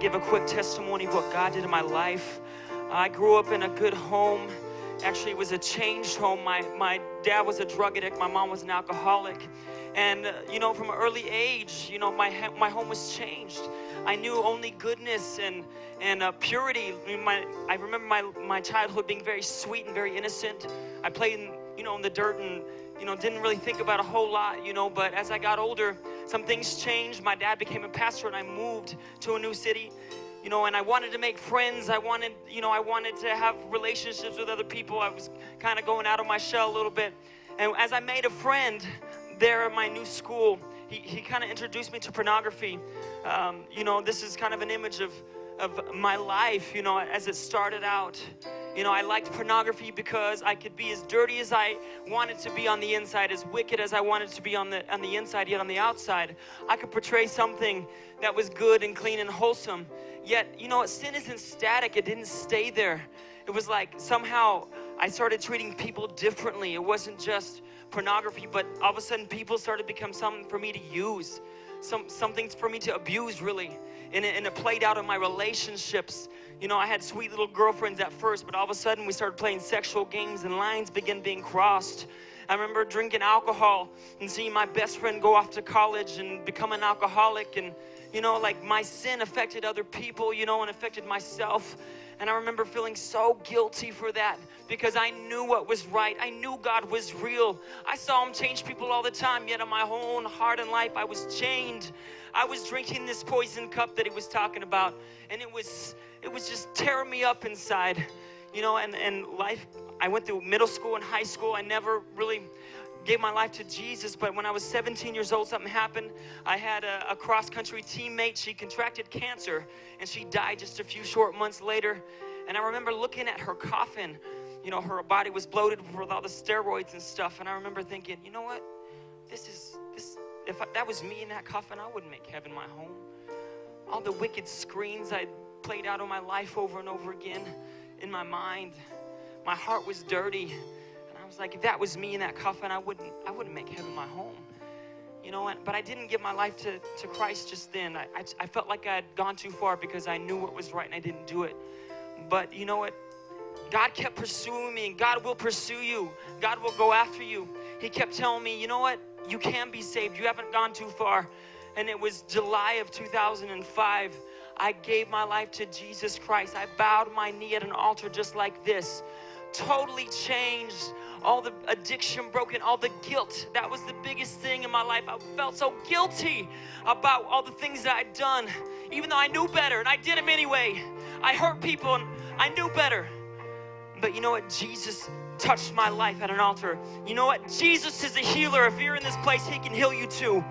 give a quick testimony of what God did in my life. I grew up in a good home. Actually, it was a changed home. My dad was a drug addict. My mom was an alcoholic. And, you know, from an early age, you know, my home was changed. I knew only goodness and purity. I remember my childhood being very sweet and very innocent. I played in the dirt and, didn't really think about a whole lot, but as I got older, some things changed. My dad became a pastor and I moved to a new city, and I wanted to make friends. I wanted to have relationships with other people. I was kind of going out of my shell a little bit. And as I made a friend there at my new school, he kind of introduced me to pornography. This is kind of an image of my life, as it started out. I liked pornography because I could be as dirty as I wanted to be on the inside, as wicked as I wanted to be on the inside, yet on the outside, I could portray something that was good and clean and wholesome. Yet, sin isn't static. It didn't stay there. It was like somehow I started treating people differently. It wasn't just pornography, but all of a sudden people started to become something for me to use, something for me to abuse, really. And it played out in my relationships. I had sweet little girlfriends at first, but all of a sudden we started playing sexual games and lines began being crossed. I remember drinking alcohol and seeing my best friend go off to college and become an alcoholic. And, my sin affected other people, and affected myself. And I remember feeling so guilty for that because I knew what was right. I knew God was real. I saw Him change people all the time, yet in my own heart and life, I was chained. I was drinking this poison cup that He was talking about, and it was just tearing me up inside, and life. I went through middle school and high school. I never really gave my life to Jesus, but when I was 17 years old, something happened. I had a cross-country teammate. She contracted cancer, and she died just a few short months later. And I remember looking at her coffin. Her body was bloated with all the steroids and stuff, and I remember thinking, you know what? If that was me in that coffin, I wouldn't make heaven my home. All the wicked screens I played out of my life over and over again in my mind. My heart was dirty. And I was like, if that was me in that coffin, I wouldn't make heaven my home. But I didn't give my life to Christ just then. I felt like I had gone too far because I knew what was right and I didn't do it. But you know what? God kept pursuing me, and God will pursue you. God will go after you. He kept telling me, you know what? You can be saved. You haven't gone too far. And it was July of 2005. I gave my life to Jesus Christ. I bowed my knee at an altar just like this. Totally changed. All the addiction broken, all the guilt. That was the biggest thing in my life. I felt so guilty about all the things that I'd done, even though I knew better, and I did them anyway. I hurt people, and I knew better. But you know what? Jesus touched my life at an altar. You know what? Jesus is a healer. If you're in this place, He can heal you too.